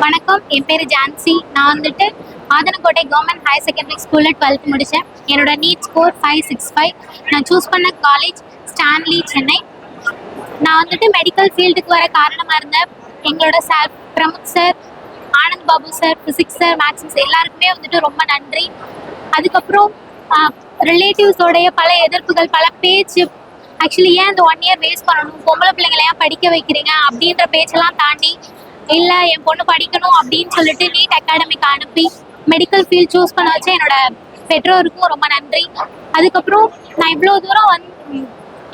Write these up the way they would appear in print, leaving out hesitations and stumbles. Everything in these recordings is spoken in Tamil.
வணக்கம், என் பேர் ஜான்சி. நான் வந்துட்டு ஆதனக்கோட்டை கவர்மெண்ட் ஹையர் செகண்டரி ஸ்கூலில் 12th முடித்தேன். என்னோட நீட் ஸ்கோர் 565. நான் சூஸ் பண்ண காலேஜ் ஸ்டான்லி, சென்னை. நான் வந்துட்டு மெடிக்கல் ஃபீல்டுக்கு வர காரணமாக இருந்த எங்களோட sir Pramod sir, Anand Babu sir, physics sir, மேக்ஸிக்ஸ் எல்லாருக்குமே வந்துட்டு ரொம்ப நன்றி. அதுக்கப்புறம் ரிலேட்டிவ்ஸோடைய பல எதிர்ப்புகள், பல பேச்சு, ஆக்சுவலி ஏன் இந்த 1 இயர் வேஸ்ட் பண்ணணும், பொம்பளை பிள்ளைங்களை ஏன் படிக்க வைக்கிறீங்க அப்படின்ற பேச்செல்லாம் தாண்டி இல்லை என் பொண்ணு படிக்கணும் அப்படின்னு சொல்லிட்டு நீட் அகாடமிக்கு அனுப்பி மெடிக்கல் ஃபீல்ட் சூஸ் பண்ண வச்சு என்னோட பெற்றோருக்கும் ரொம்ப நன்றி. அதுக்கப்புறம் நான் இவ்வளோ தூரம்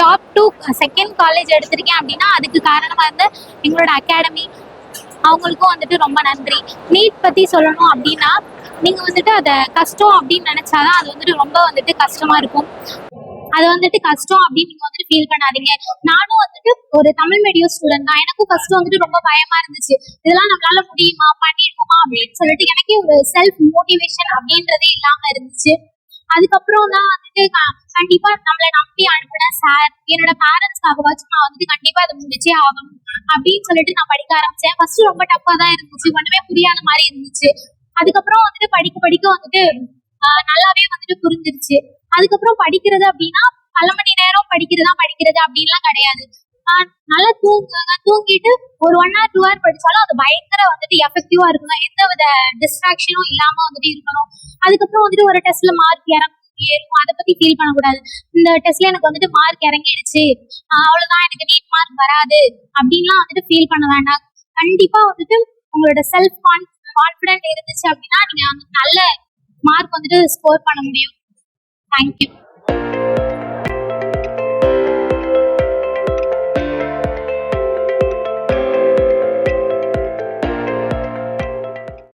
டாப் 2 செகண்ட் காலேஜ் எடுத்திருக்கேன் அப்படின்னா அதுக்கு காரணமாக இருந்த எங்களோட அகாடமி, அவங்களுக்கும் வந்துட்டு ரொம்ப நன்றி. நீட் பற்றி சொல்லணும் அப்படின்னா நீங்கள் வந்துட்டு அதை கஷ்டம் அப்படின்னு நினச்சாதான் அது வந்துட்டு ரொம்ப வந்துட்டு கஷ்டமாக இருக்கும். அது வந்துட்டு கஷ்டம் அப்படின்னு நீங்க வந்துட்டு ஃபீல் பண்ணாதீங்க. நானும் வந்துட்டு ஒரு தமிழ் மீடியம் ஸ்டூடெண்ட் தான். எனக்கும் ஃபர்ஸ்ட் வந்துட்டு ரொம்ப பயமா இருந்துச்சு, இதெல்லாம் நம்மளால முடியுமா, பண்ணிடுவோமா அப்படின்னு சொல்லிட்டு எனக்கே ஒரு செல்ஃப் மோட்டிவேஷன் அப்படின்றதே இல்லாம இருந்துச்சு. அதுக்கப்புறம் தான் வந்துட்டு கண்டிப்பா நம்மளை நம்பி அனுப்பின சார், என்னோட பேரண்ட்ஸ்க்காகவாச்சும் நான் வந்துட்டு கண்டிப்பா அதை முடிச்சே ஆகணும் அப்படின்னு சொல்லிட்டு நான் படிக்க ஆரம்பிச்சேன். ஃபர்ஸ்ட் ரொம்ப டஃப்பா தான் இருந்துச்சு, ஒண்ணுமே புரியாத மாதிரி இருந்துச்சு. அதுக்கப்புறம் வந்துட்டு படிக்க படிக்க வந்துட்டு நல்லாவே வந்துட்டு புரிஞ்சிருச்சு. அதுக்கப்புறம் படிக்கிறது அப்படின்னா பல மணி நேரம் படிக்கிறது அப்படின்லாம் கிடையாது. நல்லா தூங்கிட்டு ஒரு 1 hour 2 hour படிச்சாலும் அது பயங்கர வந்துட்டு எஃபெக்டிவா இருக்கணும். எந்த வித டிஸ்ட்ராக்ஷனும் இல்லாம வந்துட்டு இருக்கணும். அதுக்கப்புறம் வந்துட்டு ஒரு டெஸ்ட்ல மார்க் ஏறும், அதை பத்தி ஃபீல் பண்ணக்கூடாது. இந்த டெஸ்ட்ல எனக்கு வந்துட்டு மார்க் இறங்கிடுச்சு, அவ்வளவுதான், எனக்கு நீட் மார்க் வராது அப்படின்லாம் வந்துட்டு ஃபீல் பண்ண வேண்டாம். கண்டிப்பா வந்துட்டு உங்களோட செல்ஃப் கான்ஃபிடென்ட் இருந்துச்சு அப்படின்னா நீங்க வந்து நல்ல மார்க் வந்துட்டு ஸ்கோர் பண்ண முடியும். தேங்க்யூ.